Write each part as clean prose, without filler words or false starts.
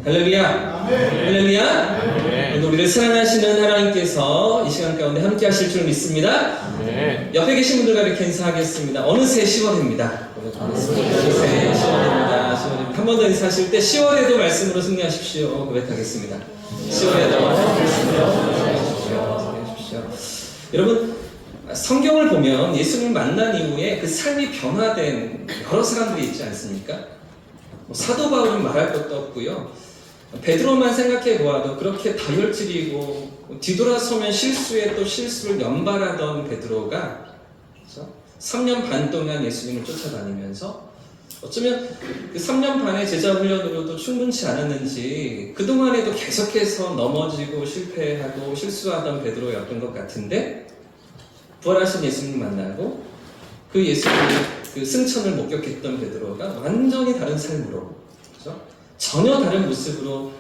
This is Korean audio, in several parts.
할렐루야. 할렐루야. 오늘 우리를 사랑하시는 하나님께서 이 시간 가운데 함께 하실 줄 믿습니다. 옆에 계신 분들과 이렇게 인사하겠습니다. 어느새 10월입니다. 어느새 10월입니다. 한 번 더 인사하실 때 10월에도 말씀으로 승리하십시오. 고백하겠습니다. 10월에도 말씀으로 승리하십시오. 여러분, 성경을 보면 예수님을 만난 이후에 그 삶이 변화된 여러 사람들이 있지 않습니까? 사도 바울은 말할 것도 없고요. 베드로만 생각해 보아도 그렇게 다혈질이고 뒤돌아서면 실수에 또 실수를 연발하던 베드로가, 그렇죠? 3년 반 동안 예수님을 쫓아다니면서 어쩌면 그 3년 반의 제자 훈련으로도 충분치 않았는지 그동안에도 계속해서 넘어지고 실패하고 실수하던 베드로였던 것 같은데, 부활하신 예수님을 만나고 그 예수님의 그 승천을 목격했던 베드로가 완전히 다른 삶으로, 그렇죠? 전혀 다른 모습으로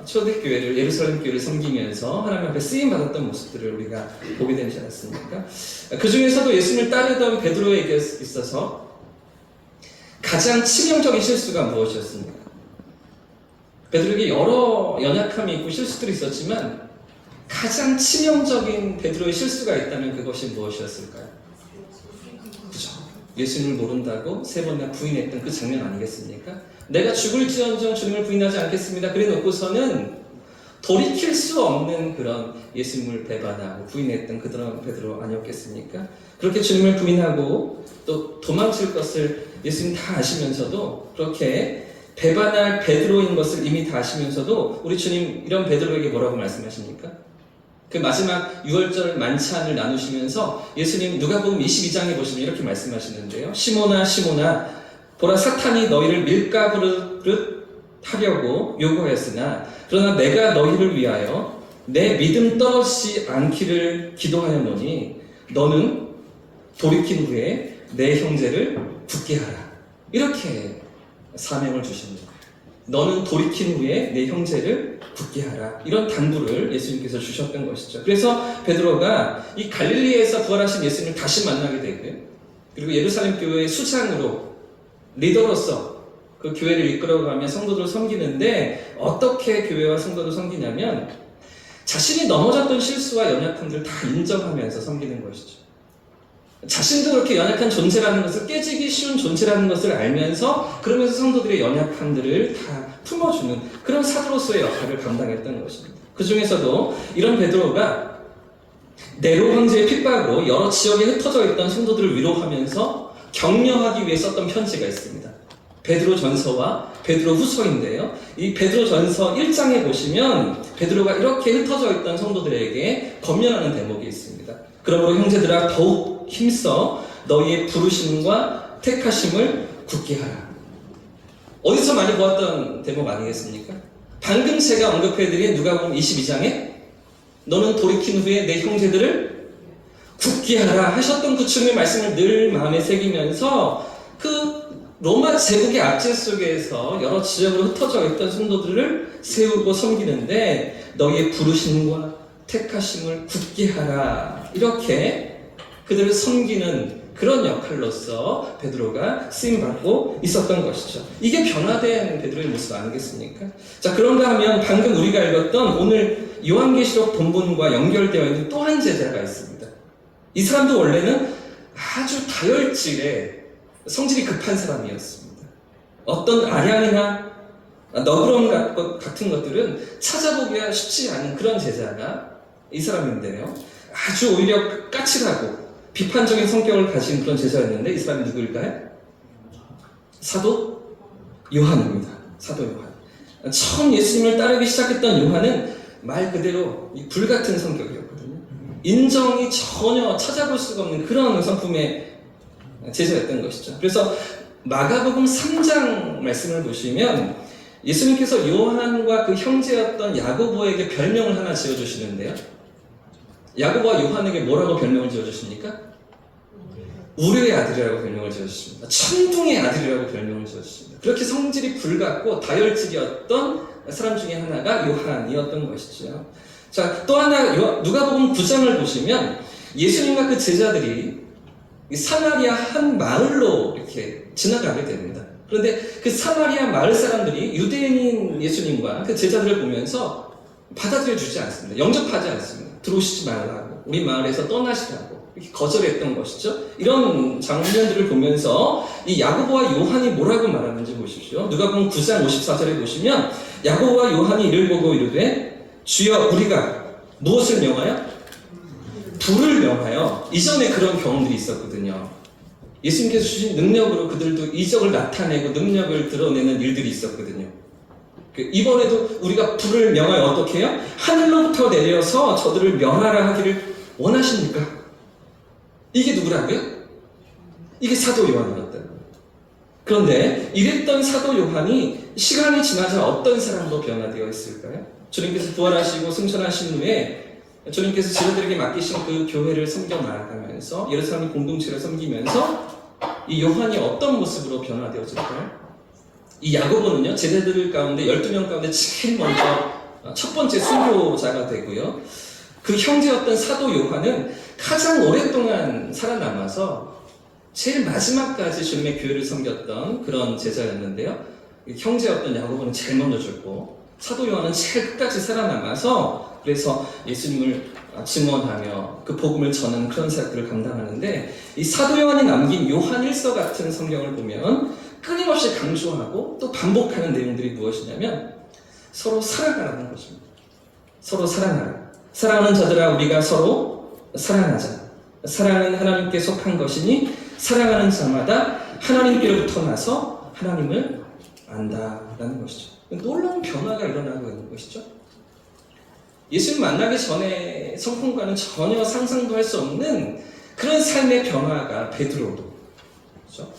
초대교회를, 예루살렘 교회를 섬기면서 하나님 앞에 쓰임 받았던 모습들을 우리가 보게 되지 않았습니까? 그 중에서도 예수님을 따르던 베드로에게 있어서 가장 치명적인 실수가 무엇이었습니까? 베드로에게 여러 연약함이 있고 실수들이 있었지만 가장 치명적인 베드로의 실수가 있다면 그것이 무엇이었을까요? 그죠? 예수님을 모른다고 3번이나 부인했던 그 장면 아니겠습니까? 내가 죽을지언정 주님을 부인하지 않겠습니다. 그래 놓고서는 돌이킬 수 없는 그런 예수님을 배반하고 부인했던 그런 베드로 아니었겠습니까? 그렇게 주님을 부인하고 또 도망칠 것을 예수님 다 아시면서도 그렇게 배반할 베드로인 것을 이미 다 아시면서도 우리 주님 이런 베드로에게 뭐라고 말씀하십니까? 그 마지막 유월절 만찬을 나누시면서 예수님 누가복음 22장에 보시면 이렇게 말씀하시는데요. 시몬아 시몬아, 보라 사탄이 너희를 밀가부르듯 하려고 요구하였으나 그러나 내가 너희를 위하여 내 믿음 떨어지지 않기를 기도하였노니 너는 돌이킨 후에 내 형제를 붙게 하라. 이렇게 사명을 주시는 거예요. 너는 돌이킨 후에 내 형제를 붙게 하라. 이런 당부를 예수님께서 주셨던 것이죠. 그래서 베드로가 이 갈릴리에서 부활하신 예수님을 다시 만나게 되고요. 그리고 예루살렘 교회의 수장으로, 리더로서 그 교회를 이끌어가며 성도들을 섬기는데 어떻게 교회와 성도를 섬기냐면 자신이 넘어졌던 실수와 연약함들을 다 인정하면서 섬기는 것이죠. 자신도 그렇게 연약한 존재라는 것을, 깨지기 쉬운 존재라는 것을 알면서 그러면서 성도들의 연약함들을 다 품어주는 그런 사도로서의 역할을 감당했던 것입니다. 그 중에서도 이런 베드로가 네로 황제의 핍박으로 여러 지역에 흩어져 있던 성도들을 위로하면서 격려하기 위해 썼던 편지가 있습니다. 베드로 전서와 베드로 후서인데요. 이 베드로 전서 1장에 보시면 베드로가 이렇게 흩어져 있던 성도들에게 권면하는 대목이 있습니다. 그러므로 형제들아 더욱 힘써 너희의 부르심과 택하심을 굳게 하라. 어디서 많이 보았던 대목 아니겠습니까? 방금 제가 언급해드린 누가복음 22장에 너는 돌이킨 후에 내 형제들을 굳게 하라 하셨던 그 주님의 말씀을 늘 마음에 새기면서 그 로마 제국의 압제 속에서 여러 지역으로 흩어져 있던 성도들을 세우고 섬기는데 너희의 부르심과 택하심을 굳게 하라. 이렇게 그들을 섬기는 그런 역할로서 베드로가 쓰임받고 있었던 것이죠. 이게 변화된 베드로의 모습 아니겠습니까? 자, 그런가 하면 방금 우리가 읽었던 오늘 요한계시록 본문과 연결되어 있는 또 한 제자가 있습니다. 이 사람도 원래는 아주 다혈질의 성질이 급한 사람이었습니다. 어떤 아량이나 너그러움 같은 것들은 찾아보기가 쉽지 않은 그런 제자가 이 사람인데요. 아주 오히려 까칠하고 비판적인 성격을 가진 그런 제자였는데 이 사람이 누구일까요? 사도 요한입니다. 사도 요한. 처음 예수님을 따르기 시작했던 요한은 말 그대로 불같은 성격이었거든요. 인정이 전혀 찾아볼 수가 없는 그런 성품의 제자였던 것이죠. 그래서 마가복음 3장 말씀을 보시면 예수님께서 요한과 그 형제였던 야고보에게 별명을 하나 지어주시는데요. 야고보와 요한에게 뭐라고 별명을 지어주십니까? 우려의 아들이라고 별명을 지어주십니다. 천둥의 아들이라고 별명을 지어주십니다. 그렇게 성질이 불같고 다혈질이었던 사람 중에 하나가 요한이었던 것이죠. 자, 또 하나 누가복음 9장을 보시면 예수님과 그 제자들이 이 사마리아 한 마을로 이렇게 지나가게 됩니다. 그런데 그 사마리아 마을 사람들이 유대인인 예수님과 그 제자들을 보면서 받아들여 주지 않습니다. 영접하지 않습니다. 들어오시지 말라고, 우리 마을에서 떠나시라고 이렇게 거절했던 것이죠. 이런 장면들을 보면서 이 야고보와 요한이 뭐라고 말하는지 보십시오. 누가복음 9장 54절에 보시면 야고보와 요한이 이를 보고 이르되 주여 우리가 무엇을 명하여? 불을 명하여. 이전에 그런 경험들이 있었거든요. 예수님께서 주신 능력으로 그들도 이적을 나타내고 능력을 드러내는 일들이 있었거든요. 이번에도 우리가 불을 명하여 어떻게 해요? 하늘로부터 내려서 저들을 멸하라 하기를 원하십니까? 이게 누구라고요? 이게 사도 요한이었다. 그런데 이랬던 사도 요한이 시간이 지나자 어떤 사람으로 변화되어 있을까요? 주님께서 부활하시고 승천하신 후에 주님께서 제자들에게 맡기신 그 교회를 섬겨 나아가면서 예루살렘 공동체를 섬기면서 이 요한이 어떤 모습으로 변화되어질까요? 이 야고보는요, 제자들 가운데 12명 가운데 제일 먼저 첫 번째 순교자가 되고요. 그 형제였던 사도 요한은 가장 오랫동안 살아남아서 제일 마지막까지 주님의 교회를 섬겼던 그런 제자였는데요. 형제였던 야고보는 제일 먼저 죽고 사도 요한은 제일 끝까지 살아남아서 그래서 예수님을 증언하며 그 복음을 전하는 그런 사역들을 감당하는데, 이 사도 요한이 남긴 요한일서 같은 성경을 보면 끊임없이 강조하고 또 반복하는 내용들이 무엇이냐면 서로 사랑하라는 것입니다. 서로 사랑하라. 사랑하는 자들아 우리가 서로 사랑하자. 사랑은 하나님께 속한 것이니 사랑하는 자마다 하나님께로부터 나서 하나님을 안다라는 것이죠. 놀라운 변화가 일어나고 있는 것이죠. 예수님 만나기 전에 성품과는 전혀 상상도 할 수 없는 그런 삶의 변화가 베드로도, 그렇죠?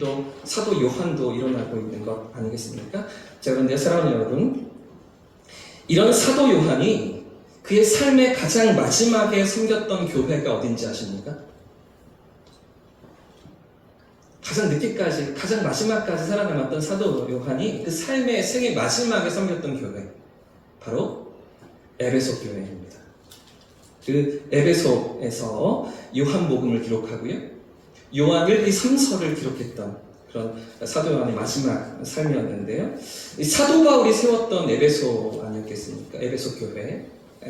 또 사도 요한도 일어나고 있는 것 아니겠습니까? 자, 그런데 사랑하는 여러분, 이런 사도 요한이 그의 삶의 가장 마지막에 섬겼던 교회가 어딘지 아십니까? 가장 늦게까지, 가장 마지막까지 살아남았던 사도 요한이 그 삶의 생의 마지막에 섬겼던 교회, 바로 에베소 교회입니다. 그 에베소에서 요한복음을 기록하고요, 요한 1, 2, 3서를 기록했던 그런 사도 요한의 마지막 삶이었는데요. 이 사도 바울이 세웠던 에베소 아니었겠습니까? 에베소 교회.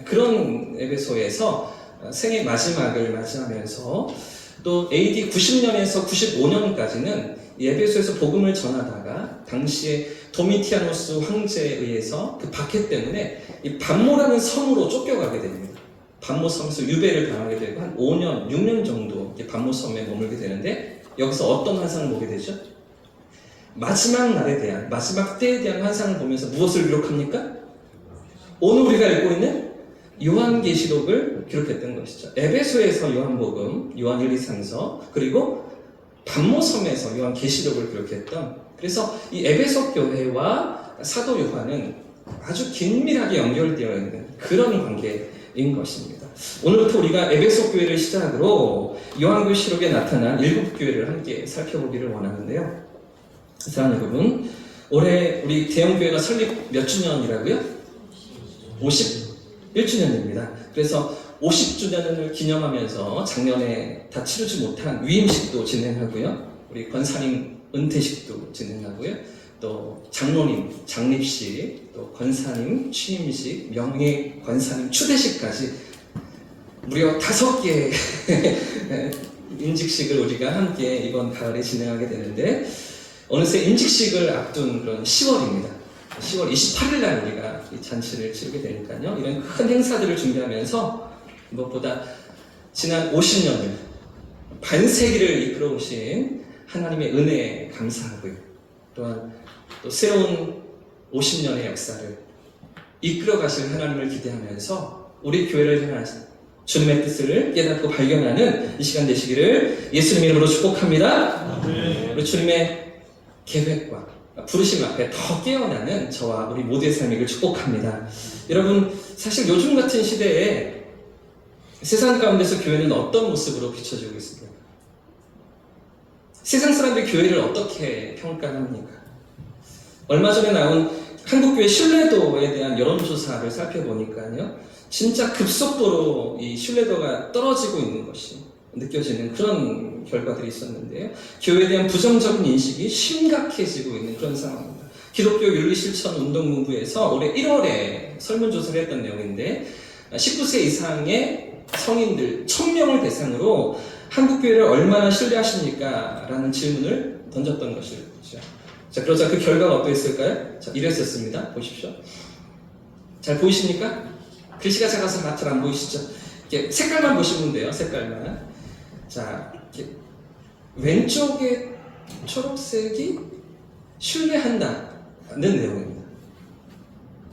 그런 에베소에서 생의 마지막을 맞이하면서 또 AD 90년에서 95년까지는 이 에베소에서 복음을 전하다가 당시에 도미티아누스 황제에 의해서 그 박해 때문에 이 반모라는 섬으로 쫓겨가게 됩니다. 반모 섬에서 유배를 당하게 되고 한 5년, 6년 정도 반모 섬에 머물게 되는데, 여기서 어떤 환상을 보게 되죠? 마지막 날에 대한, 마지막 때에 대한 환상을 보면서 무엇을 기록합니까? 오늘 우리가 읽고 있는 요한계시록을 기록했던 것이죠. 에베소에서 요한복음, 요한 1, 2, 3서, 그리고 반모섬에서 요한계시록을 기록했던, 그래서 이 에베소 교회와 사도 요한은 아주 긴밀하게 연결되어 있는 그런 관계인 것입니다. 오늘부터 우리가 에베소 교회를 시작으로 요한계시록에 나타난 7교회를 함께 살펴보기를 원하는데요. 사랑하는 여러분, 올해 우리 대형교회가 설립 몇 주년이라고요? 51주년입니다. 그래서 50주년을 기념하면서 작년에 다 치르지 못한 위임식도 진행하고요, 우리 권사님 은퇴식도 진행하고요, 또 장로님 장립식, 또 권사님 취임식, 명예 권사님 추대식까지 무려 5개의 임직식을 우리가 함께 이번 가을에 진행하게 되는데, 어느새 임직식을 앞둔 그런 10월입니다. 10월 28일 날 우리가 이 잔치를 치르게 되니까요, 이런 큰 행사들을 준비하면서 무엇보다 지난 50년을, 반세기를 이끌어오신 하나님의 은혜에 감사하고요, 또한 또 새로운 50년의 역사를 이끌어 가실 하나님을 기대하면서 우리 교회를 향한 주님의 뜻을 깨닫고 발견하는 이 시간 되시기를 예수님 이름으로 축복합니다. 우리 주님의 계획과 부르심 앞에 더 깨어나는 저와 우리 모두의 삶이길 축복합니다. 여러분, 사실 요즘 같은 시대에 세상 가운데서 교회는 어떤 모습으로 비춰지고 있습니까? 세상 사람들이 교회를 어떻게 평가합니까? 얼마 전에 나온 한국교회 신뢰도에 대한 여론조사를 살펴보니까요, 진짜 급속도로 이 신뢰도가 떨어지고 있는 것이 느껴지는 그런 결과들이 있었는데요. 교회에 대한 부정적인 인식이 심각해지고 있는 그런 상황입니다. 기독교 윤리실천운동본부에서 올해 1월에 설문조사를 했던 내용인데 19세 이상의 성인들 1000명을 대상으로 한국교회를 얼마나 신뢰하십니까? 라는 질문을 던졌던 것이죠. 자, 그러자 그 결과가 어떠했을까요? 자, 이랬었습니다. 보십시오. 잘 보이십니까? 글씨가 작아서 잘 안 보이시죠? 이렇게 색깔만 보시면 돼요. 색깔만. 자, 이렇게 왼쪽에 초록색이 신뢰한다는 내용입니다.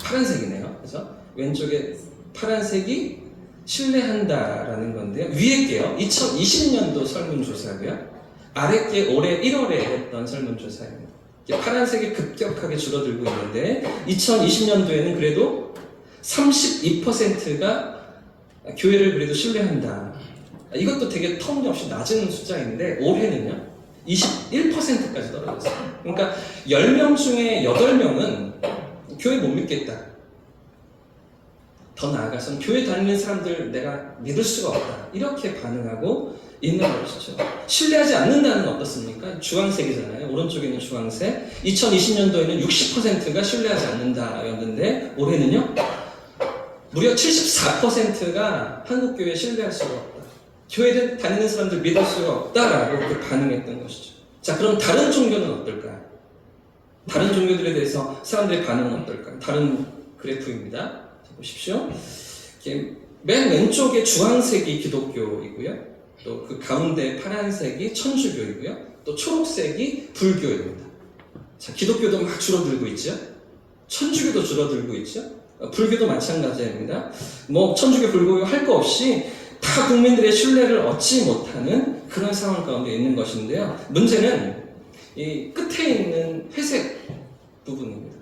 파란색이네요. 그죠? 왼쪽에 파란색이 신뢰한다라는 건데요. 위에 게요. 2020년도 설문조사고요. 아래 게 올해 1월에 했던 설문조사입니다. 파란색이 급격하게 줄어들고 있는데 2020년도에는 그래도 32%가 교회를 그래도 신뢰한다. 이것도 되게 터무니없이 낮은 숫자인데 올해는요 21%까지 떨어졌어요. 그러니까 10명 중에 8명은 교회 못 믿겠다. 더 나아가서는 교회 다니는 사람들 내가 믿을 수가 없다. 이렇게 반응하고 있는 것이죠. 신뢰하지 않는다는 어떻습니까? 주황색이잖아요. 오른쪽에 있는 주황색. 2020년도에는 60%가 신뢰하지 않는다였는데 올해는요 무려 74%가 한국교회에 신뢰할 수가 없다. 교회를 다니는 사람들 믿을 수가 없다라고 그렇게 반응했던 것이죠. 자, 그럼 다른 종교는 어떨까요? 다른 종교들에 대해서 사람들의 반응은 어떨까요? 다른 그래프입니다. 자, 보십시오. 맨 왼쪽에 주황색이 기독교이고요. 또 그 가운데 파란색이 천주교이고요. 또 초록색이 불교입니다. 자, 기독교도 막 줄어들고 있죠. 천주교도 줄어들고 있죠. 불교도 마찬가지입니다. 뭐 천주교 불교 할 거 없이 다 국민들의 신뢰를 얻지 못하는 그런 상황 가운데 있는 것인데요. 문제는 이 끝에 있는 회색 부분입니다.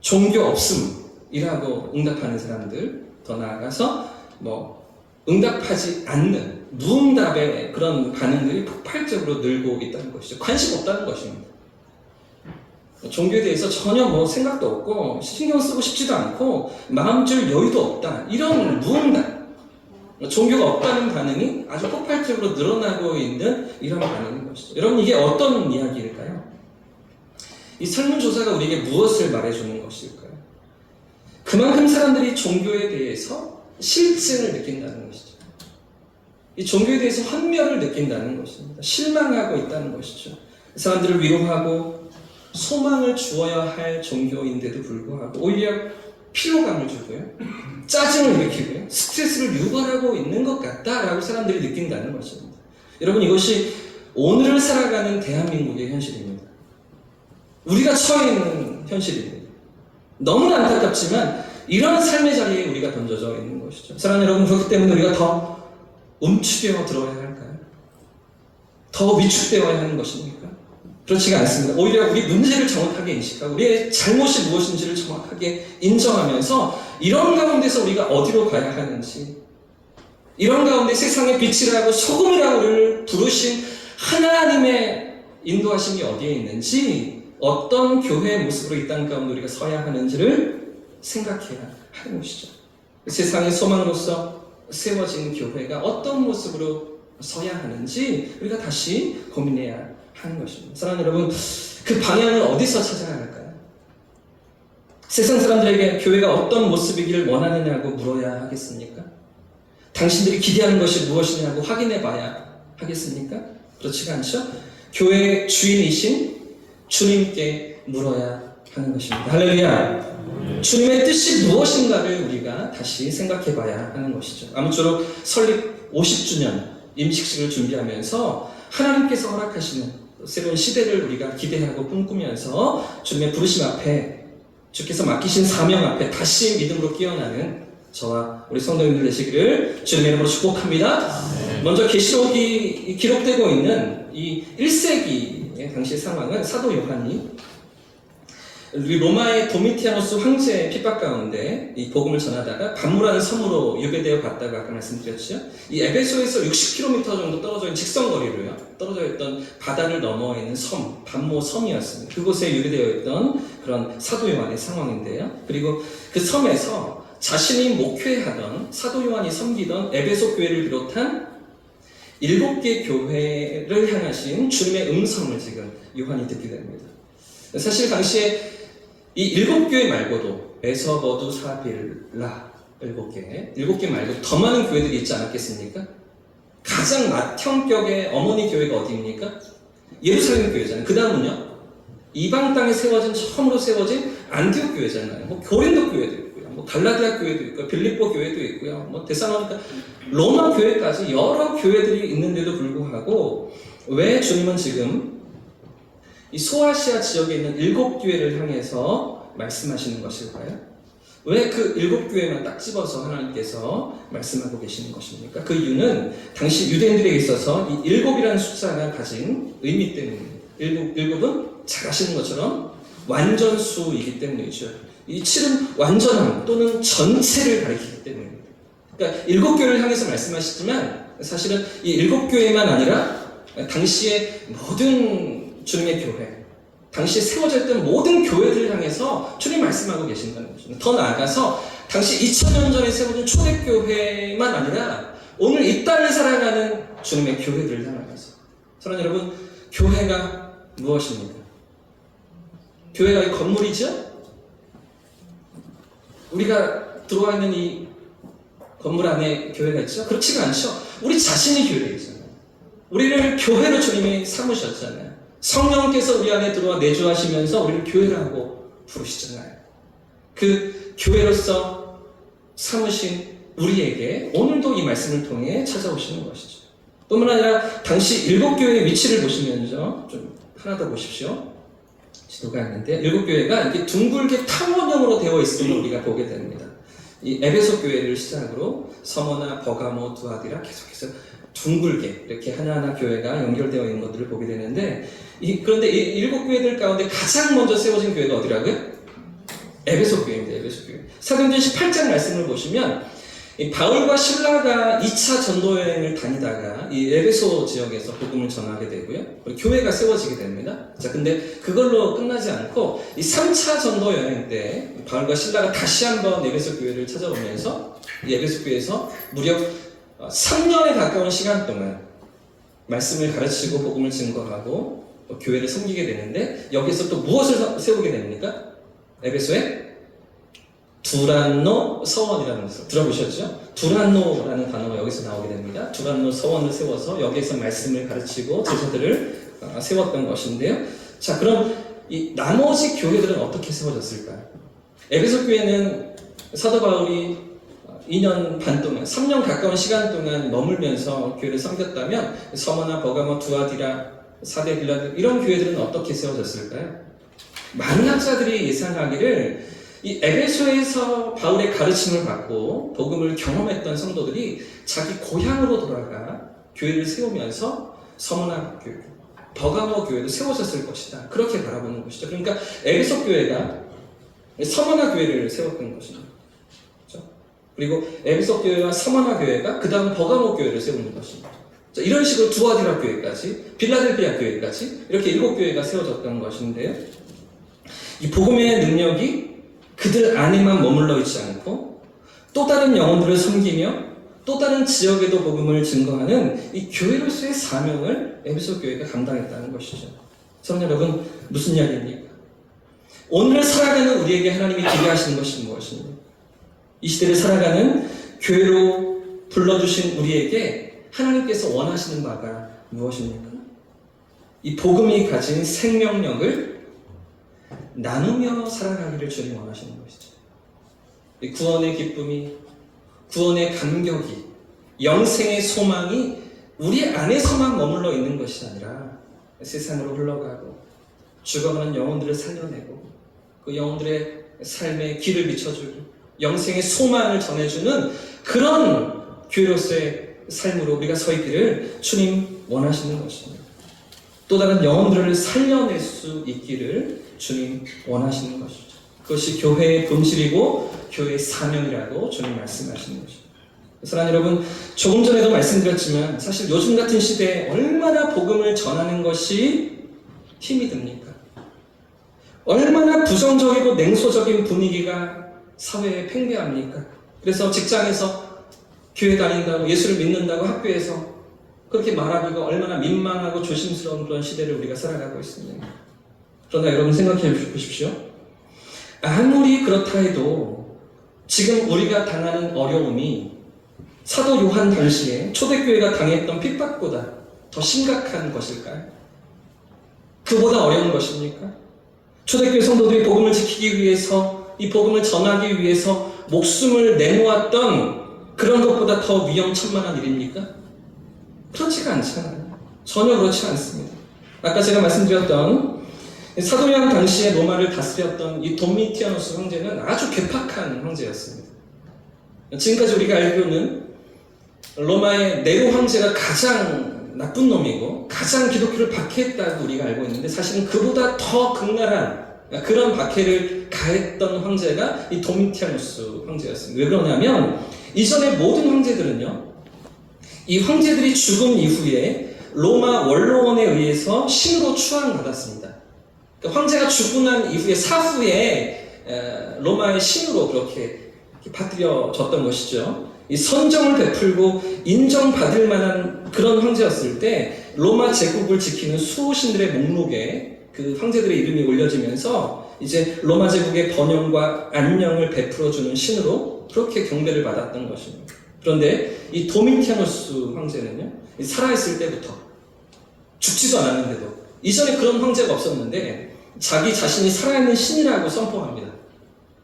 종교 없음이라고 응답하는 사람들, 더 나아가서 뭐 응답하지 않는 무응답의 그런 반응들이 폭발적으로 늘고 있다는 것이죠. 관심 없다는 것입니다. 종교에 대해서 전혀 뭐 생각도 없고 신경 쓰고 싶지도 않고 마음 줄 여유도 없다. 이런 무응답. 종교가 없다는 반응이 아주 폭발적으로 늘어나고 있는 이런 반응인 것이죠. 여러분 이게 어떤 이야기일까요? 이 설문조사가 우리에게 무엇을 말해주는 것일까요? 그만큼 사람들이 종교에 대해서 실증을 느낀다는 것이죠. 이 종교에 대해서 환멸을 느낀다는 것입니다. 실망하고 있다는 것이죠. 사람들을 위로하고 소망을 주어야 할 종교인데도 불구하고 오히려 피로감을 주고요. 짜증을 일으키고요. 스트레스를 유발하고 있는 것 같다라고 사람들이 느낀다는 것입니다. 여러분 이것이 오늘을 살아가는 대한민국의 현실입니다. 우리가 처해 있는 현실입니다. 너무나 안타깝지만 이런 삶의 자리에 우리가 던져져 있는 것이죠. 사랑하는 여러분, 그렇기 때문에 우리가 더 움츠려 들어야 할까요? 더 위축되어야 하는 것입니까? 그렇지가 않습니다. 오히려 우리 문제를 정확하게 인식하고 우리의 잘못이 무엇인지를 정확하게 인정하면서 이런 가운데서 우리가 어디로 가야 하는지, 이런 가운데 세상의 빛이라고 소금이라고 부르신 하나님의 인도하심이 어디에 있는지, 어떤 교회의 모습으로 이 땅 가운데 우리가 서야 하는지를 생각해야 하는 것이죠. 세상의 소망으로서 세워진 교회가 어떤 모습으로 서야 하는지 우리가 다시 고민해야 하는 것입니다. 사랑하는 여러분, 그 방향을 어디서 찾아야 할까요? 세상 사람들에게 교회가 어떤 모습이기를 원하느냐고 물어야 하겠습니까? 당신들이 기대하는 것이 무엇이냐고 확인해 봐야 하겠습니까? 그렇지가 않죠? 교회의 주인이신 주님께 물어야 하는 것입니다. 할렐루야! 주님의 뜻이 무엇인가를 우리가 다시 생각해 봐야 하는 것이죠. 아무쪼록 설립 50주년 임식식을 준비하면서 하나님께서 허락하시는 새로운 시대를 우리가 기대하고 꿈꾸면서 주님의 부르심 앞에, 주께서 맡기신 사명 앞에 다시 믿음으로 깨어나는 저와 우리 성도님들 되시기를 주님의 이름으로 축복합니다. 먼저 계시록이 기록되고 있는 이 1세기의 당시의 상황은 사도 요한이 로마의 도미티아누스 황제의 핍박 가운데 이 복음을 전하다가 반모라는 섬으로 유배되어 갔다고 아까 말씀드렸죠. 이 에베소에서 60km 정도 떨어져 있는 직선거리로요, 떨어져 있던 바다를 넘어 있는 섬, 반모 섬이었습니다. 그곳에 유배되어 있던 그런 사도 요한의 상황인데요. 그리고 그 섬에서 자신이 목회하던 사도 요한이 섬기던 에베소 교회를 비롯한 7개 교회를 향하신 주님의 음성을 지금 요한이 듣게 됩니다. 사실 당시에 이 7교회 말고도 에서버두 사빌라 7개 말고 더 많은 교회들이 있지 않았겠습니까? 가장 맏형격의 어머니 교회가 어디입니까? 예루살렘 교회잖아요. 그 다음은요, 이방 땅에 처음으로 세워진 안디옥 교회잖아요. 뭐 고린도 교회도 있고요, 뭐 갈라디아 교회도 있고요, 빌립보 교회도 있고요, 뭐 데살로니가, 로마 교회까지 여러 교회들이 있는데도 불구하고 왜 주님은 지금 이 소아시아 지역에 있는 7교회를 향해서 말씀하시는 것일까요? 왜 그 7교회만 딱 집어서 하나님께서 말씀하고 계시는 것입니까? 그 이유는 당시 유대인들에게 있어서 이 7이라는 숫자가 가진 의미 때문입니다. 7은 잘 아시는 것처럼 완전수이기 때문이죠. 이 7은 완전함 또는 전체를 가리키기 때문입니다. 그러니까 7교회를 향해서 말씀하시지만 사실은 이 7교회만 아니라 당시의 모든 주님의 교회, 당시 세워졌던 모든 교회들을 향해서 주님 말씀하고 계신다는 것입니다. 더 나아가서 당시 2000년 전에 세워진 초대교회만 아니라 오늘 이 땅을 살아가는 주님의 교회들을 향해서. 사랑하는 여러분, 교회가 무엇입니까? 교회가 이 건물이죠? 우리가 들어와 있는 이 건물 안에 교회가 있죠? 그렇지가 않죠. 우리 자신이 교회이잖아요. 우리를 교회로 주님이 삼으셨잖아요. 성령께서 우리 안에 들어와 내주하시면서 우리를 교회라고 부르시잖아요. 그 교회로서 삼으신 우리에게 오늘도 이 말씀을 통해 찾아오시는 것이죠. 뿐만 아니라 당시 7교회의 위치를 보시면서 좀 하나 더 보십시오. 지도가 있는데 7교회가 이렇게 둥글게 탐원형으로 되어 있음을 우리가 보게 됩니다. 이 에베소 교회를 시작으로 서머나 버가모 두아디라 계속해서 둥글게 이렇게 하나하나 교회가 연결되어 있는 것들을 보게 되는데 그런데 이 7교회들 가운데 가장 먼저 세워진 교회가 어디라고요? 에베소 교회입니다. 에베소 교회. 사도행전 18장 말씀을 보시면 이 바울과 실라가 2차 전도 여행을 다니다가 이 에베소 지역에서 복음을 전하게 되고요. 교회가 세워지게 됩니다. 자, 근데 그걸로 끝나지 않고 이 3차 전도 여행 때 바울과 실라가 다시 한번 에베소 교회를 찾아오면서 이 에베소 교회에서 무려 3년에 가까운 시간 동안 말씀을 가르치고 복음을 증거하고 교회를 섬기게 되는데 여기서 또 무엇을 세우게 됩니까? 에베소에 두란노 서원이라는 것을 들어보셨죠? 두란노라는 단어가 여기서 나오게 됩니다. 두란노 서원을 세워서 여기에서 말씀을 가르치고 제자들을 세웠던 것인데요. 자, 그럼 이 나머지 교회들은 어떻게 세워졌을까요? 에베소 교회는 사도 바울이 2년 반 동안, 3년 가까운 시간 동안 머물면서 교회를 섬겼다면 서머나 버가모 두아디라 사대 빌라드 이런 교회들은 어떻게 세워졌을까요? 많은 학자들이 예상하기를 이 에베소에서 바울의 가르침을 받고 복음을 경험했던 성도들이 자기 고향으로 돌아가 교회를 세우면서 서머나 교회, 버가모 교회도 세워졌을 것이다. 그렇게 바라보는 것이죠. 그러니까 에베소 교회가 서머나 교회를 세웠던 것입니다. 그렇죠? 그리고 에베소 교회와 서머나 교회가 그 다음 버가모 교회를 세우는 것입니다. 자, 이런 식으로 두아디라 교회까지, 빌라델피아 교회까지 이렇게 7교회가 세워졌던 것인데요. 이 복음의 능력이 그들 안에만 머물러 있지 않고 또 다른 영혼들을 섬기며 또 다른 지역에도 복음을 증거하는 이 교회로서의 사명을 에베소 교회가 감당했다는 것이죠. 사랑하는 여러분, 무슨 이야기입니까? 오늘을 살아가는 우리에게 하나님이 기대하시는 것이 무엇입니까? 이 시대를 살아가는 교회로 불러주신 우리에게 하나님께서 원하시는 바가 무엇입니까? 이 복음이 가진 생명력을 나누며 살아가기를 주님 원하시는 것이죠. 이 구원의 기쁨이, 구원의 감격이, 영생의 소망이 우리 안에서만 머물러 있는 것이 아니라 세상으로 흘러가고 죽어가는 영혼들을 살려내고 그 영혼들의 삶에 길을 비춰주고 영생의 소망을 전해주는 그런 교회로서의 삶으로 우리가 서 있기를 주님 원하시는 것입니다. 또 다른 영혼들을 살려낼 수 있기를 주님 원하시는 것이죠. 그것이 교회의 본질이고 교회의 사명이라고 주님 말씀하시는 것입니다. 사랑하는 여러분, 조금 전에도 말씀드렸지만 사실 요즘 같은 시대에 얼마나 복음을 전하는 것이 힘이 듭니까? 얼마나 부정적이고 냉소적인 분위기가 사회에 팽배합니까? 그래서 직장에서 교회 다닌다고, 예수를 믿는다고 학교에서 그렇게 말하기가 얼마나 민망하고 조심스러운 그런 시대를 우리가 살아가고 있습니다. 그러나 여러분 생각해 보십시오. 아무리 그렇다 해도 지금 우리가 당하는 어려움이 사도 요한 당시에 초대교회가 당했던 핍박보다 더 심각한 것일까요? 그보다 어려운 것입니까? 초대교회 성도들이 복음을 지키기 위해서, 이 복음을 전하기 위해서 목숨을 내놓았던 그런 것보다 더 위험천만한 일입니까? 그렇지가 않잖아요. 전혀 그렇지 않습니다. 아까 제가 말씀드렸던 사도 요한 당시에 로마를 다스렸던 이 도미티아누스 황제는 아주 괴팍한 황제였습니다. 지금까지 우리가 알기로는 로마의 네로 황제가 가장 나쁜 놈이고 가장 기독교를 박해했다고 우리가 알고 있는데, 사실은 그보다 더 극렬한 그런 박해를 가했던 황제가 이 도미티아누스 황제였습니다. 왜 그러냐면 이전의 모든 황제들은요, 이 황제들이 죽은 이후에 로마 원로원에 의해서 신으로 추앙받았습니다. 그러니까 황제가 죽고 난 이후에 사후에 로마의 신으로 그렇게 받들여졌던 것이죠. 이 선정을 베풀고 인정받을 만한 그런 황제였을 때 로마 제국을 지키는 수호신들의 목록에 그 황제들의 이름이 올려지면서 이제 로마 제국의 번영과 안녕을 베풀어주는 신으로 그렇게 경배를 받았던 것입니다. 그런데 이 도미티아누스 황제는요, 살아있을 때부터 죽지도 않았는데도, 이전에 그런 황제가 없었는데 자기 자신이 살아있는 신이라고 선포합니다.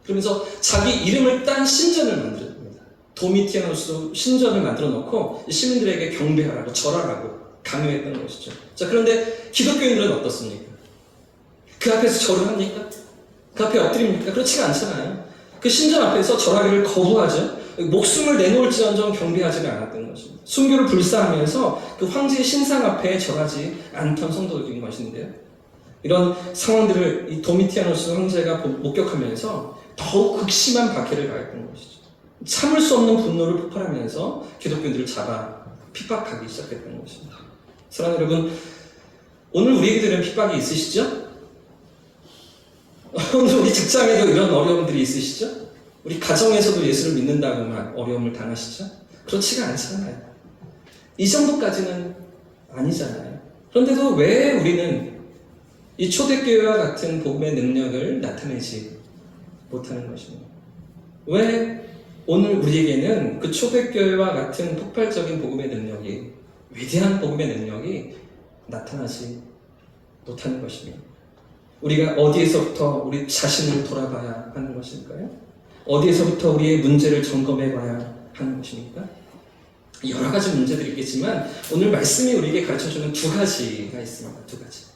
그러면서 자기 이름을 딴 신전을 만들었습니다. 도미티아누스 신전을 만들어 놓고 시민들에게 경배하라고 절하라고 강요했던 것이죠. 자, 그런데 기독교인들은 어떻습니까? 그 앞에서 절을 합니까? 그 앞에 엎드립니까? 그렇지가 않잖아요. 그 신전 앞에서 절하기를 거부하죠. 목숨을 내놓을지언정 경배하지가 않았던 것입니다. 순교를 불사하면서 그 황제의 신상 앞에 절하지 않던 성도들인 것인데요. 이런 상황들을 이 도미티아누스 황제가 목격하면서 더욱 극심한 박해를 가했던 것이죠. 참을 수 없는 분노를 폭발하면서 기독교인들을 잡아 핍박하기 시작했던 것입니다. 사랑하는 여러분, 오늘 우리에게도 핍박이 있으시죠? 오늘 우리 직장에도 이런 어려움들이 있으시죠? 우리 가정에서도 예수를 믿는다고 막 어려움을 당하시죠? 그렇지가 않잖아요. 이 정도까지는 아니잖아요. 그런데도 왜 우리는 이 초대교회와 같은 복음의 능력을 나타내지 못하는 것입니다? 왜 오늘 우리에게는 그 초대교회와 같은 폭발적인 복음의 능력이, 위대한 복음의 능력이 나타나지 못하는 것입니다? 우리가 어디에서부터 우리 자신을 돌아봐야 하는 것일까요? 어디에서부터 우리의 문제를 점검해 봐야 하는 것입니까? 여러 가지 문제들이 있겠지만 오늘 말씀이 우리에게 가르쳐주는 두 가지가 있습니다. 두 가지.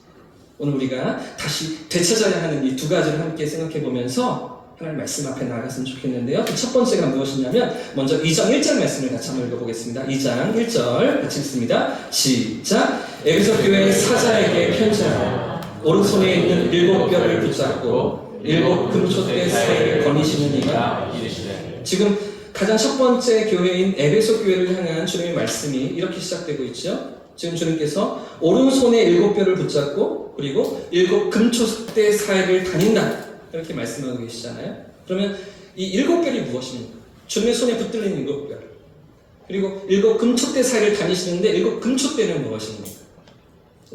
오늘 우리가 다시 되찾아야 하는 이 두 가지를 함께 생각해 보면서 하나님 말씀 앞에 나아갔으면 좋겠는데요. 그 첫 번째가 무엇이냐면, 먼저 2장 1절 말씀을 같이 한번 읽어보겠습니다. 2장 1절 같이 읽습니다. 시작. 에베소 교회 사자에게 편지하라. 오른손에 있는 7뼈를 붙잡고 7 금초대 사이를 거니시는 이가 이르시되. 지금 가장 첫 번째 교회인 에베소 교회를 향한 주님의 말씀이 이렇게 시작되고 있죠. 지금 주님께서 오른손에 7뼈를 붙잡고 그리고 7 금초대 사이를 다닌다, 이렇게 말씀하고 계시잖아요. 그러면 이 7뼈이 무엇입니까? 주님의 손에 붙들린 7뼈, 그리고 7 금초대 사이를 다니시는데 7 금초대는 무엇입니까?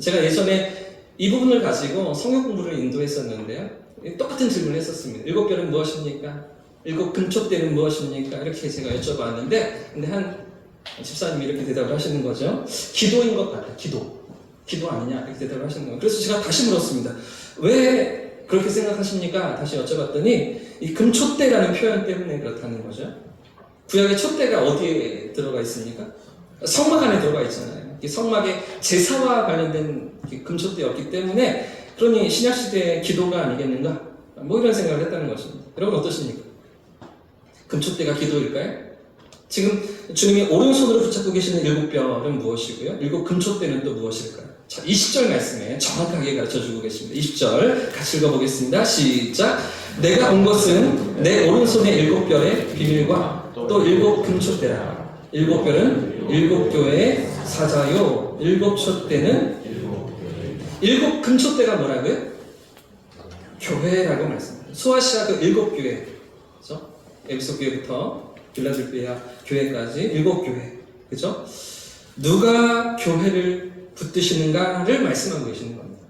제가 예전에 이 부분을 가지고 성경 공부를 인도했었는데요. 똑같은 질문을 했었습니다. 7뼈는 무엇입니까? 7 금초대는 무엇입니까? 이렇게 제가 여쭤봤는데, 근데 한 집사님이 이렇게 대답을 하시는 거죠. 기도인 것 같아. 기도 아니냐? 이렇게 대답을 하시는 거예요. 그래서 제가 다시 물었습니다. 왜 그렇게 생각하십니까? 다시 여쭤봤더니 이 금초대라는 표현 때문에 그렇다는 거죠. 구약의 촛대가 어디에 들어가 있습니까? 성막 안에 들어가 있잖아요. 성막에 제사와 관련된 금초대였기 때문에, 그러니 신약시대의 기도가 아니겠는가? 뭐 이런 생각을 했다는 것입니다. 여러분 어떠십니까? 금초대가 기도일까요? 지금 주님이 오른손으로 붙잡고 계시는 7뼈는 무엇이고요? 7 금초대는 또 무엇일까요? 자, 20절 말씀에 정확하게 가르쳐주고 계십니다. 20절 같이 읽어보겠습니다. 시작. 내가 온 것은 내 오른손의 7뼈의 비밀과 또 7 금초대라. 7뼈는 7교회의 사자요, 7 촛대는 7 금초대가 뭐라고요? 교회라고 말씀합니다. 소아시아 그 7교회, 그죠? 에베소 교회부터 빌라델피아 교회까지 7교회, 그죠? 누가 교회를 붙드시는가를 말씀하고 계시는 겁니다.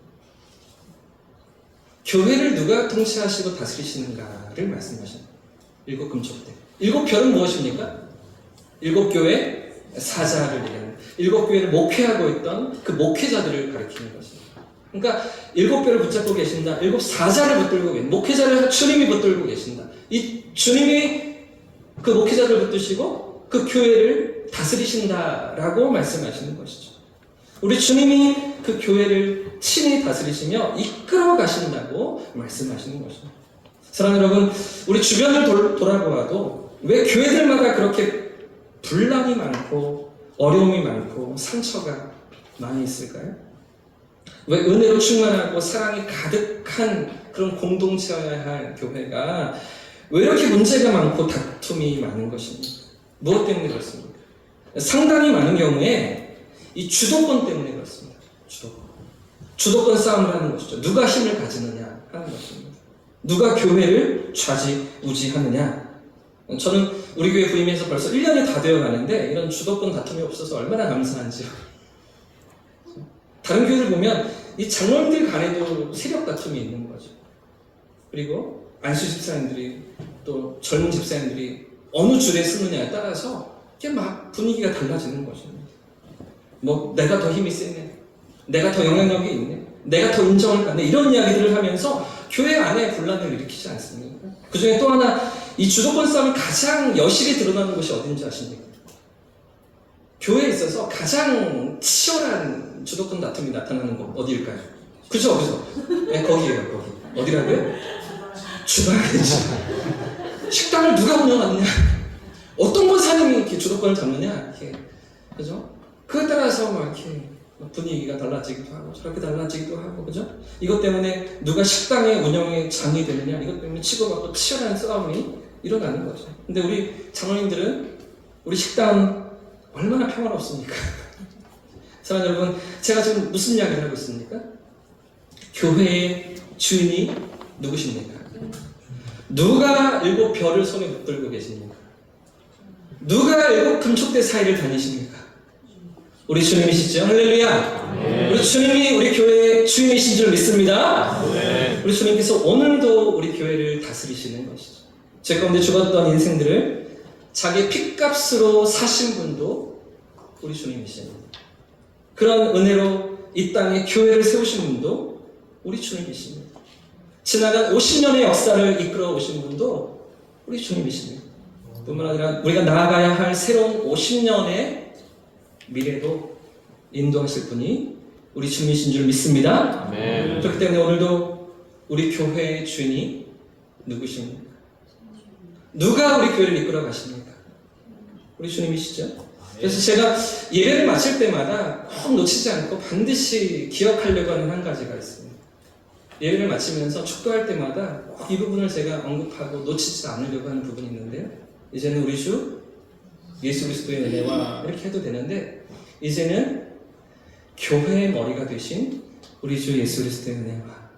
교회를 누가 통치하시고 다스리시는가를 말씀하시는 거예요. 일곱 금촉대. 일곱 별은 무엇입니까? 일곱 교회 사자를 얘기하는, 일곱 교회를 목회하고 있던 그 목회자들을 가리키는 것입니다. 그러니까 일곱 별을 붙잡고 계신다. 일곱 사자를 붙들고 계신다. 목회자를 주님이 붙들고 계신다. 이 주님이 그 목회자를 붙드시고 그 교회를 다스리신다라고 말씀하시는 것이죠. 우리 주님이 그 교회를 친히 다스리시며 이끌어 가신다고 말씀하시는 것입니다. 사랑하는 여러분, 우리 주변을 돌아보아도 왜 교회들마다 그렇게 분란이 많고 어려움이 많고 상처가 많이 있을까요? 왜 은혜로 충만하고 사랑이 가득한 그런 공동체여야 할 교회가 왜 이렇게 문제가 많고 다툼이 많은 것입니까? 무엇 때문에 그렇습니까? 상당히 많은 경우에 이 주도권 때문에 그렇습니다. 주도권 싸움을 하는 것이죠. 누가 힘을 가지느냐 하는 것입니다. 누가 교회를 좌지우지하느냐. 저는 우리 교회 부임해서 벌써 1년이 다 되어 가는데 이런 주도권 다툼이 없어서 얼마나 감사한지요. 다른 교회를 보면 이 장로님들 간에도 세력 다툼이 있는 거죠. 그리고 안수 집사님들이 또 젊은 집사님들이 어느 줄에 쓰느냐에 따라서 이게 막 분위기가 달라지는 것입니다. 뭐 내가 더 힘이 세네, 내가 더 영향력이 있네, 내가 더 인정을 받네, 이런 이야기들을 하면서 교회 안에 분란을 일으키지 않습니까? 그 중에 또 하나, 이 주도권 싸움이 가장 여실히 드러나는 곳이 어딘지 아십니까? 교회에 있어서 가장 치열한 주도권 다툼이 나타나는 곳 어디일까요? 그죠? 네, 거기에요, 거기. 어디라고요? 주방이죠. 식당을 누가 운영하느냐, 어떤 권사님이 이렇게 주도권을 잡느냐, 이렇게. 그죠? 그에 따라서 막 이렇게 분위기가 달라지기도 하고, 저렇게 달라지기도 하고, 그죠? 이것 때문에 누가 식당의 운영의 장이 되느냐, 이것 때문에 치고받고 치열한 싸움이 일어나는 거죠. 근데 우리 장로님들은, 우리 식당 얼마나 평화롭습니까? 사랑하는 여러분, 제가 지금 무슨 이야기를 하고 있습니까? 교회의 주인이 누구십니까? 누가 일곱 별을 손에 붙들고 계십니까? 누가 일곱 금촉대 사이를 다니십니까? 우리 주님이시죠? 할렐루야! 네. 우리 주님이 우리 교회의 주인이신 줄 믿습니다. 네. 우리 주님께서 오늘도 우리 교회를 다스리시는 것이죠. 제 가운데 죽었던 인생들을 자기 핏값으로 사신 분도 우리 주님이십니다. 그런 은혜로 이 땅에 교회를 세우신 분도 우리 주님이십니다. 지나간 50년의 역사를 이끌어 오신 분도 우리 주님이십니다. 뿐만 아니라 우리가 나아가야 할 새로운 50년의 미래도 인도하실 분이 우리 주님이신 줄 믿습니다. 아멘. 그렇기 때문에 오늘도 우리 교회의 주인이 누구십니까? 누가 우리 교회를 이끌어 가십니까? 우리 주님이시죠? 그래서 제가 예배를 마칠 때마다 꼭 놓치지 않고 반드시 기억하려고 하는 한 가지가 있습니다. 예배를 마치면서 축도할 때마다 꼭 이 부분을 제가 언급하고 놓치지 않으려고 하는 부분이 있는데요. 이제는 우리 주 예수 그리스도의 은혜와 이렇게 해도 되는데, 이제는 교회의 머리가 되신 우리 주 예수 그리스도의 은혜와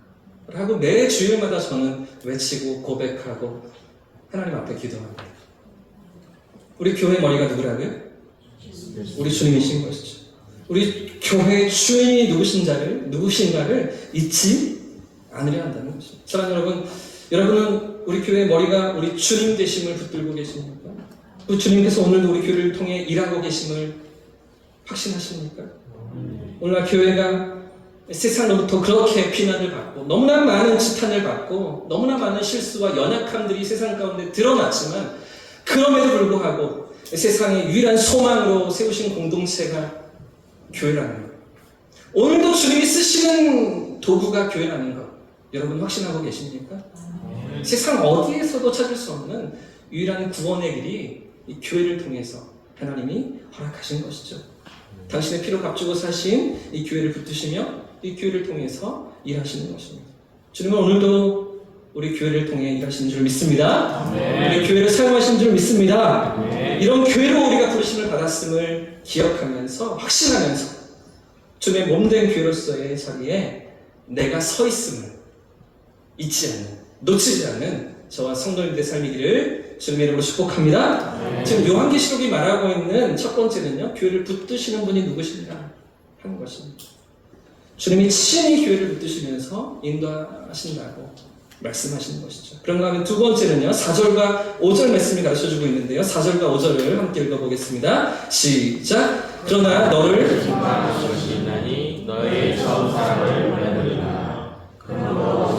라고 매 주일마다 저는 외치고 고백하고 하나님 앞에 기도합니다. 우리 교회의 머리가 누구라고요? 우리 주님이신 것이죠. 우리 교회의 주인이 누구신가를 잊지 않으려 한다는 것입니다. 사랑하는 여러분은 우리 교회의 머리가 우리 주님 되심을 붙들고 계십니까? 우리 주님께서 오늘도 우리 교회를 통해 일하고 계심을 확신하십니까? 오늘날 교회가 세상으로부터 그렇게 비난을 받고 너무나 많은 지탄을 받고 너무나 많은 실수와 연약함들이 세상 가운데 드러났지만, 그럼에도 불구하고 세상의 유일한 소망으로 세우신 공동체가 교회라는 것, 오늘도 주님이 쓰시는 도구가 교회라는 것, 여러분 확신하고 계십니까? 세상 어디에서도 찾을 수 없는 유일한 구원의 길이 이 교회를 통해서 하나님이 허락하신 것이죠. 당신의 피로 값주고 사신 이 교회를 붙드시며 이 교회를 통해서 일하시는 것입니다. 주님은 오늘도 우리 교회를 통해 일하시는 줄 믿습니다. 우리 교회를 사용하시는 줄 믿습니다. 이런 교회로 우리가 부르심을 받았음을 기억하면서, 확신하면서 주님의 몸된 교회로서의 자리에 내가 서 있음을 잊지 않는, 놓치지 않는 저와 성도님들의 삶이기를 주님의 이름으로 축복합니다. 지금 요한계시록이 말하고 있는 첫 번째는요, 교회를 붙드시는 분이 누구신가 하는 것입니다. 주님이 친히 교회를 붙드시면서 인도하신다고 말씀하시는 것이죠. 그런가 하면 두 번째는요, 4절과 5절 말씀이 가르쳐주고 있는데요, 4절과 5절을 함께 읽어보겠습니다. 시작. 그러나 너를 것이나니 너의 처음 사랑을 버렸느니라. 그러므로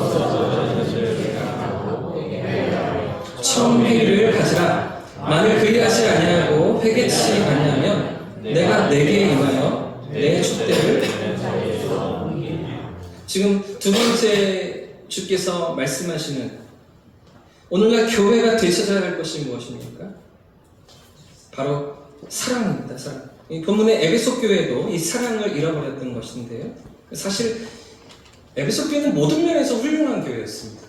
처음 회개를 가지라. 만일 그리하지 아니하고 회개치 아니하면 내가 내게 임하여 내 촛대를. 지금 두 번째 주께서 말씀하시는 오늘날 교회가 되찾아야 할 것이 무엇입니까? 바로 사랑입니다. 사랑. 이 본문의 에베소 교회도 이 사랑을 잃어버렸던 것인데요. 사실 에베소 교회는 모든 면에서 훌륭한 교회였습니다.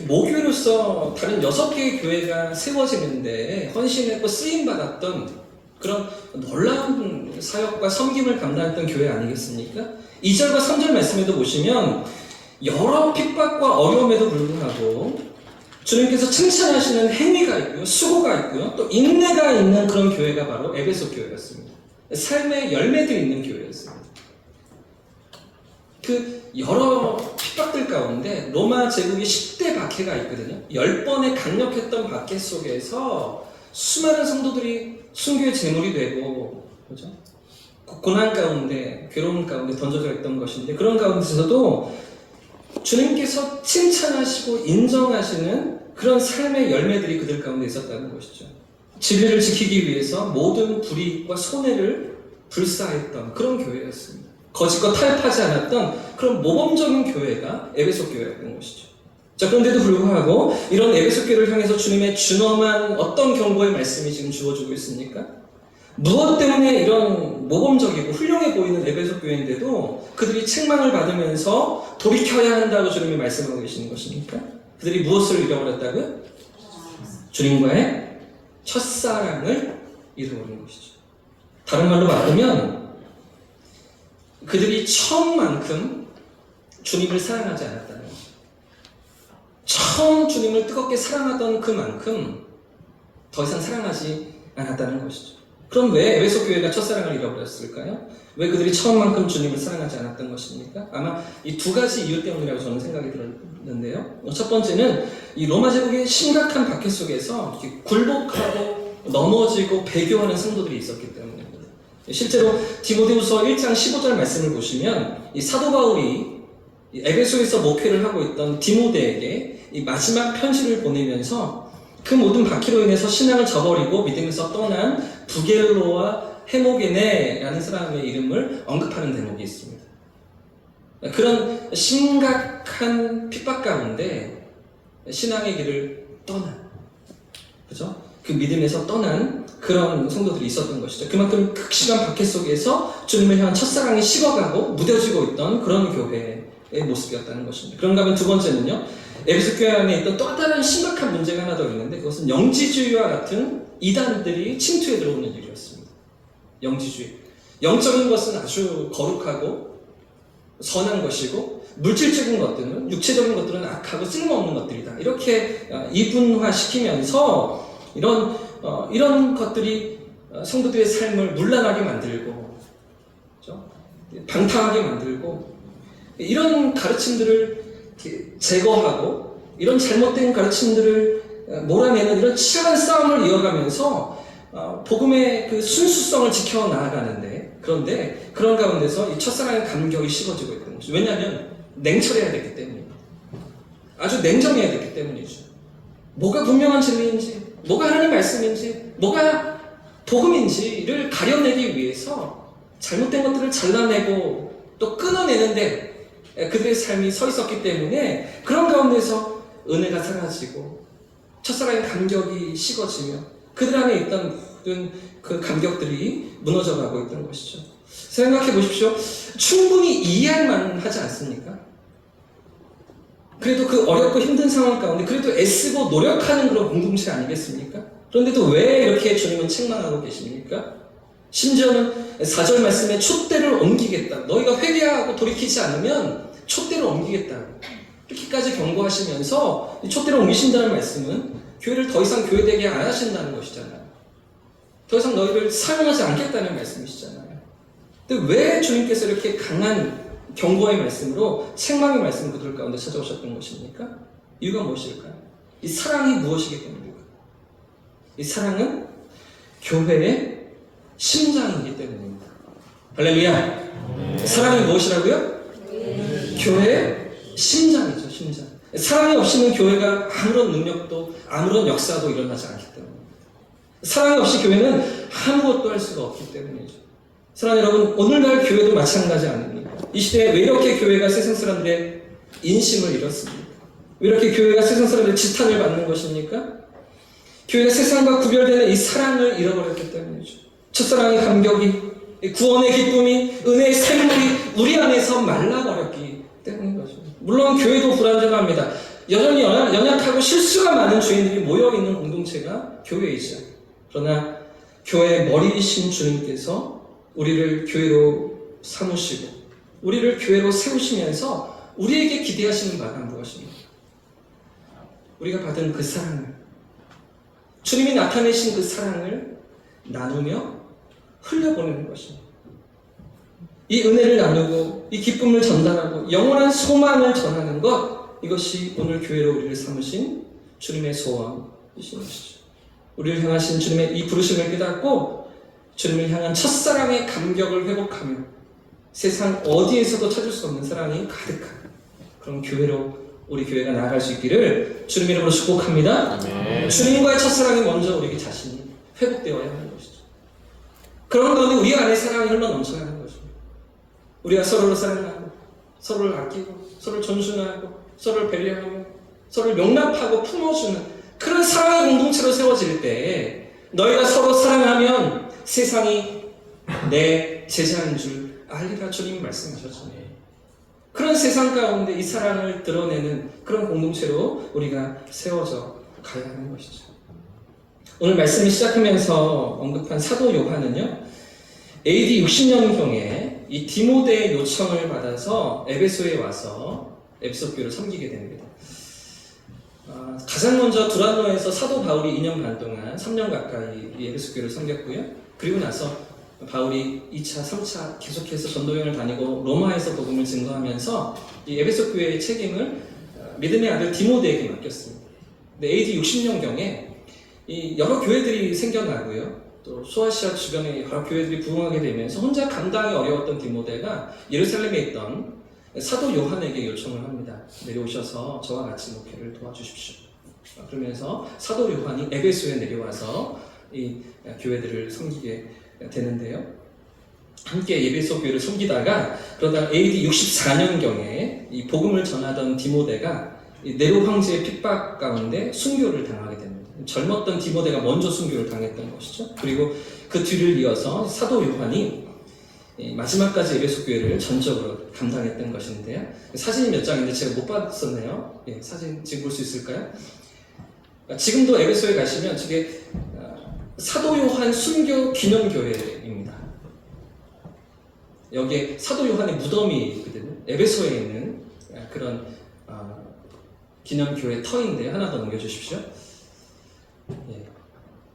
모교로서 다른 6개의 교회가 세워지는데 헌신했고 쓰임받았던 그런 놀라운 사역과 섬김을 감당했던 교회 아니겠습니까? 2절과 3절 말씀에도 보시면 여러 핍박과 어려움에도 불구하고 주님께서 칭찬하시는 행위가 있고요, 수고가 있고요, 또 인내가 있는 그런 교회가 바로 에베소 교회였습니다. 삶의 열매들이 있는 교회였습니다. 그 여러 핍박들 가운데 로마 제국이 10대 박해가 있거든요. 10번의 강력했던 박해 속에서 수많은 성도들이 순교의 제물이 되고, 그죠? 고난 가운데, 괴로움 가운데 던져져 있던 것인데, 그런 가운데서도 주님께서 칭찬하시고 인정하시는 그런 삶의 열매들이 그들 가운데 있었다는 것이죠. 진리를 지키기 위해서 모든 불이익과 손해를 불사했던 그런 교회였습니다. 거짓과 타협하지 않았던 그런 모범적인 교회가 에베소 교회였던 것이죠. 자, 그런데도 불구하고 이런 에베소 교회를 향해서 주님의 준엄한 어떤 경고의 말씀이 지금 주어지고 있습니까? 무엇 때문에 이런 모범적이고 훌륭해 보이는 에베소 교회인데도 그들이 책망을 받으면서 돌이켜야 한다고 주님이 말씀하고 계시는 것입니까? 그들이 무엇을 잃어버렸다고요? 주님과의 첫사랑을 잃어버린 것이죠. 다른 말로 말하면 그들이 처음만큼 주님을 사랑하지 않았다는 거죠. 처음 주님을 뜨겁게 사랑하던 그만큼 더 이상 사랑하지 않았다는 것이죠. 그럼 왜 에베소 교회가 첫사랑을 잃어버렸을까요? 왜 그들이 처음만큼 주님을 사랑하지 않았던 것입니까? 아마 이 두 가지 이유 때문이라고 저는 생각이 들었는데요. 첫 번째는 이 로마 제국의 심각한 박해 속에서 이렇게 굴복하고 넘어지고 배교하는 성도들이 있었기 때문입니다. 실제로 디모데후서 1장 15절 말씀을 보시면 이 사도 바울이 에베소에서 목회를 하고 있던 디모데에게 이 마지막 편지를 보내면서 그 모든 박해로 인해서 신앙을 저버리고 믿음에서 떠난 부겔로와 헤모게네라는 사람의 이름을 언급하는 대목이 있습니다. 그런 심각한 핍박 가운데 신앙의 길을 떠난, 그죠? 그 믿음에서 떠난 그런 성도들이 있었던 것이죠. 그만큼 극심한 박해 속에서 주님을 향한 첫사랑이 식어가고 무뎌지고 있던 그런 교회의 모습이었다는 것입니다. 그런가 하면 두 번째는요, 에베소 교회 안에 있던 또 다른 심각한 문제가 하나 더 있는데 그것은 영지주의와 같은 이단들이 침투해 들어오는 일이었습니다. 영지주의. 영적인 것은 아주 거룩하고 선한 것이고 물질적인 것들은, 육체적인 것들은 악하고 쓸모없는 것들이다. 이렇게 이분화시키면서 이런 것들이 성도들의 삶을 문란하게 만들고, 그렇죠? 방탕하게 만들고, 이런 가르침들을 제거하고 이런 잘못된 가르침들을 몰아내는 이런 치열한 싸움을 이어가면서 복음의 그 순수성을 지켜 나아가는데, 그런데 그런 가운데서 이 첫사랑의 감격이 식어지고 있는 거죠. 왜냐하면 냉철해야 됐기 때문입니다. 아주 냉정해야 됐기 때문이죠. 뭐가 분명한 진리인지, 뭐가 하나님 말씀인지, 뭐가 복음인지를 가려내기 위해서 잘못된 것들을 잘라내고 또 끊어내는데 그들의 삶이 서 있었기 때문에 그런 가운데서 은혜가 사라지고 첫사랑의 감격이 식어지며 그들 안에 있던 모든 그 감격들이 무너져가고 있던 것이죠. 생각해 보십시오. 충분히 이해할 만하지 않습니까? 그래도 그 어렵고 힘든 상황 가운데 그래도 애쓰고 노력하는 그런 공동체 아니겠습니까? 그런데도 왜 이렇게 주님은 책망하고 계십니까? 심지어는 4절 말씀에 촛대를 옮기겠다. 너희가 회개하고 돌이키지 않으면 촛대를 옮기겠다고. 이렇게까지 경고하시면서 이 촛대를 옮기신다는 말씀은 교회를 더 이상 교회되게 안 하신다는 것이잖아요. 더 이상 너희를 사용하지 않겠다는 말씀이시잖아요. 근데 왜 주님께서 이렇게 강한 경고의 말씀으로 책망의 말씀을 그들 가운데 찾아오셨던 것입니까? 이유가 무엇일까요? 이 사랑이 무엇이기 때문입니까? 이 사랑은 교회의 심장이기 때문입니다. 할렐루야! 사랑이 무엇이라고요? 교회의 심장이죠, 심장. 사랑이 없이는 교회가 아무런 능력도 아무런 역사도 일어나지 않기 때문입니다. 사랑이 없이 교회는 아무것도 할 수가 없기 때문이죠. 사랑하는 여러분, 오늘날 교회도 마찬가지 아닙니까? 이 시대에 왜 이렇게 교회가 세상 사람들의 인심을 잃었습니까? 왜 이렇게 교회가 세상 사람들의 지탄을 받는 것입니까? 교회가 세상과 구별되는 이 사랑을 잃어버렸기 때문이죠. 첫사랑의 감격이, 구원의 기쁨이, 은혜의 샘물이 우리 안에서 말라버렸기 때문인 거죠. 물론 교회도 불완전합니다. 여전히 연약하고 실수가 많은 죄인들이 모여있는 공동체가 교회이죠. 그러나 교회의 머리이신 주님께서 우리를 교회로 삼으시고 우리를 교회로 세우시면서 우리에게 기대하시는 바가 무엇입니까? 우리가 받은 그 사랑을, 주님이 나타내신 그 사랑을 나누며 흘려보내는 것입니다. 이 은혜를 나누고 이 기쁨을 전달하고 영원한 소망을 전하는 것, 이것이 오늘 교회로 우리를 삼으신 주님의 소원이신 것이죠. 우리를 향하신 주님의 이 부르심을 깨닫고 주님을 향한 첫사랑의 감격을 회복하며 세상 어디에서도 찾을 수 없는 사랑이 가득한 그런 교회로 우리 교회가 나아갈 수 있기를 주님 이름으로 축복합니다. 아멘. 주님과의 첫사랑이 먼저 우리 자신이 회복되어야 하는 것이죠. 그런 가운데 우리 안에 사랑이 흘러넘쳐야 하는 것입니다. 우리가 서로를 사랑하고 서로를 아끼고 서로를 존중하고 서로를 배려하며 서로를 용납하고 품어주는 그런 사랑의 공동체로 세워질 때 너희가 서로 사랑하면 세상이 내 제자인 줄 알리라 주님이 말씀하셨잖아요. 그런 세상 가운데 이 사랑을 드러내는 그런 공동체로 우리가 세워져 가야 하는 것이죠. 오늘 말씀을 시작하면서 언급한 사도 요한은요, AD 60년경에 이 디모데의 요청을 받아서 에베소에 와서 에베소 교회를 섬기게 됩니다. 가장 먼저 두란노에서 사도 바울이 2년 반 동안 3년 가까이 이 에베소 교회를 섬겼고요. 그리고 나서 바울이 2차, 3차 계속해서 전도여행을 다니고 로마에서 복음을 증거하면서 이 에베소 교회의 책임을 믿음의 아들 디모데에게 맡겼습니다. 근데 AD 60년경에 이 여러 교회들이 생겨나고요. 또 소아시아 주변에 여러 교회들이 부흥하게 되면서 혼자 감당이 어려웠던 디모데가 예루살렘에 있던 사도 요한에게 요청을 합니다. 내려오셔서 저와 같이 목회를 도와주십시오. 그러면서 사도 요한이 에베소에 내려와서 이 교회들을 섬기게 되는데요. 함께 에베소 교회를 섬기다가 그러다 AD 64년경에 이 복음을 전하던 디모데가 네로 황제의 핍박 가운데 순교를 당하게 됩니다. 젊었던 디모데가 먼저 순교를 당했던 것이죠. 그리고 그 뒤를 이어서 사도 요한이 마지막까지 에베소 교회를 전적으로 감당했던 것인데요. 사진이 몇 장인데 제가 못 봤었네요. 예, 사진 지금 볼 수 있을까요? 지금도 에베소에 가시면 저게 사도 요한 순교 기념교회입니다. 여기에 사도 요한의 무덤이 있거든요. 에베소에 있는 그런 기념교회 터인데 하나 더 넘겨주십시오. 예,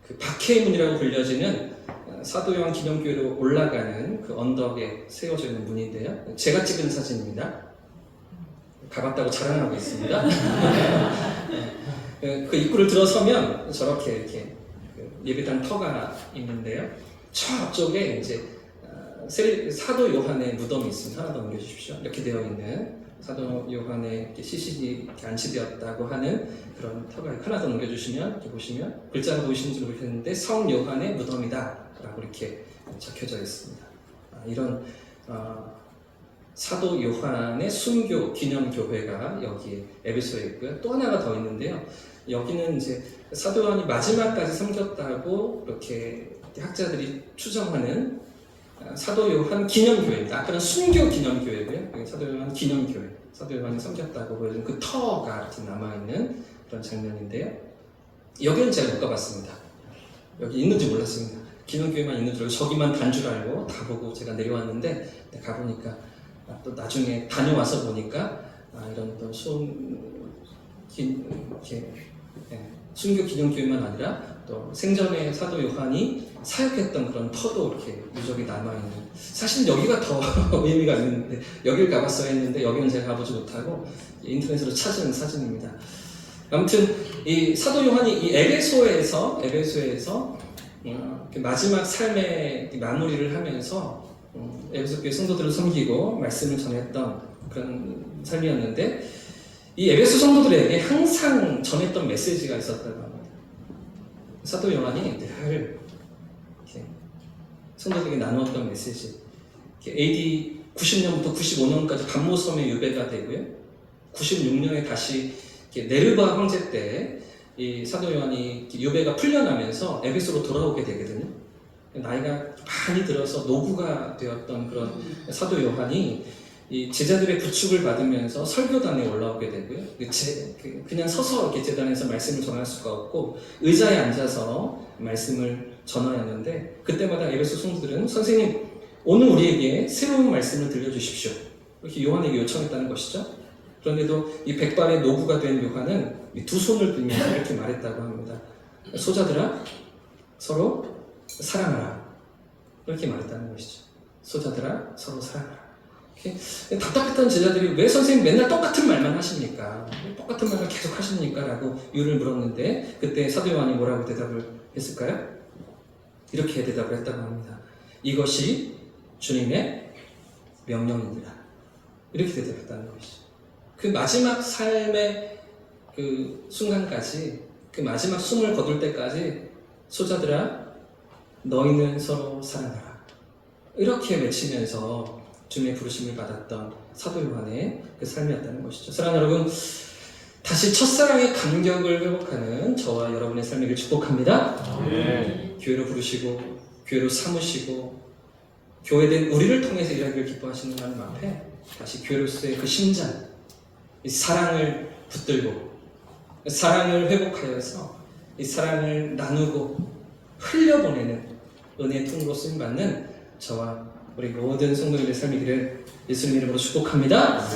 그 박해문이라고 불려지는 사도 요한 기념교회로 올라가는 그 언덕에 세워져 있는 문인데요. 제가 찍은 사진입니다. 가봤다고 자랑하고 있습니다. 그 입구를 들어서면 저렇게 이렇게 예배당 터가 있는데요. 저 앞쪽에 이제 사도 요한의 무덤이 있습니다. 하나 더 넘겨주십시오. 이렇게 되어 있는 사도 요한의 시신이 안치되었다고 하는 그런 터가 하나 더 넘겨주시면 이렇게 보시면 글자가 보이시는지 모르겠는데 성 요한의 무덤이다 라고 이렇게 적혀져 있습니다. 이런 사도 요한의 순교 기념교회가 여기 에베소에 있고요. 또 하나가 더 있는데요. 여기는 이제 사도 요한이 마지막까지 섬겼다고 이렇게 학자들이 추정하는 사도 요한 기념교회입니다. 아까는 순교 기념교회고요. 여기 사도 요한 기념교회. 사도 요한이 섬겼다고 보여주는 그 터가 이렇게 남아있는 그런 장면인데요. 여기는 제가 못 가봤습니다. 여기 있는지 몰랐습니다. 기념교회만 있는 줄 알고 저기만 단 줄 알고 다 보고 제가 내려왔는데 가보니까 또 나중에 다녀와서 보니까 이런 또 순교 기념교회만 아니라 또 생전에 사도 요한이 사역했던 그런 터도 이렇게 유적이 남아있는, 사실 여기가 더 의미가 있는데 여길 가봤어야 했는데 여기는 제가 가보지 못하고 인터넷으로 찾은 사진입니다. 아무튼 이 사도 요한이 이 에베소에서 마지막 삶의 마무리를 하면서 에베소 교회 성도들을 섬기고 말씀을 전했던 그런 삶이었는데, 이 에베소 성도들에게 항상 전했던 메시지가 있었다고 합니다. 사도 요한이 늘 성도들에게 나누었던 메시지, AD 90년부터 95년까지 반모섬에 유배가 되고요, 96년에 다시 네르바 황제 때 이 사도 요한이 유배가 풀려나면서 에베소로 돌아오게 되거든요. 나이가 많이 들어서 노구가 되었던 그런 사도 요한이 이 제자들의 부축을 받으면서 설교단에 올라오게 되고요. 그냥 서서 이렇게 제단에서 말씀을 전할 수가 없고 의자에 앉아서 말씀을 전하였는데, 그때마다 에베소 성도들은 선생님, 오늘 우리에게 새로운 말씀을 들려주십시오, 이렇게 요한에게 요청했다는 것이죠. 그런데도 이 백발의 노구가 된 요한은 이 두 손을 들면서 이렇게 말했다고 합니다. 소자들아, 서로 사랑하라, 이렇게 말했다는 것이죠. 소자들아, 서로 사랑하라. 이렇게 답답했던 제자들이 왜 선생님 맨날 똑같은 말만 하십니까? 왜 똑같은 말만 계속 하십니까? 라고 이유를 물었는데, 그때 사도 요한이 뭐라고 대답을 했을까요? 이렇게 대답을 했다고 합니다. 이것이 주님의 명령입니다. 이렇게 대답했다는 것이죠. 그 마지막 삶의 그 순간까지, 그 마지막 숨을 거둘 때까지 소자들아, 너희는 서로 사랑하라, 이렇게 외치면서 주님의 부르심을 받았던 사도 요한의 그 삶이었다는 것이죠. 사랑하는 여러분, 다시 첫사랑의 감격을 회복하는 저와 여러분의 삶이길 축복합니다. 교회로 부르시고 교회로 삼으시고 교회된 우리를 통해서 일하기를 기뻐하시는 하나님 앞에 다시 교회로서의 그 심장, 이 사랑을 붙들고 사랑을 회복하여서 이 사랑을 나누고 흘려보내는 은혜의 통로로 쓰임받는 저와 우리 모든 성도들의 삶이기를 예수님 이름으로 축복합니다.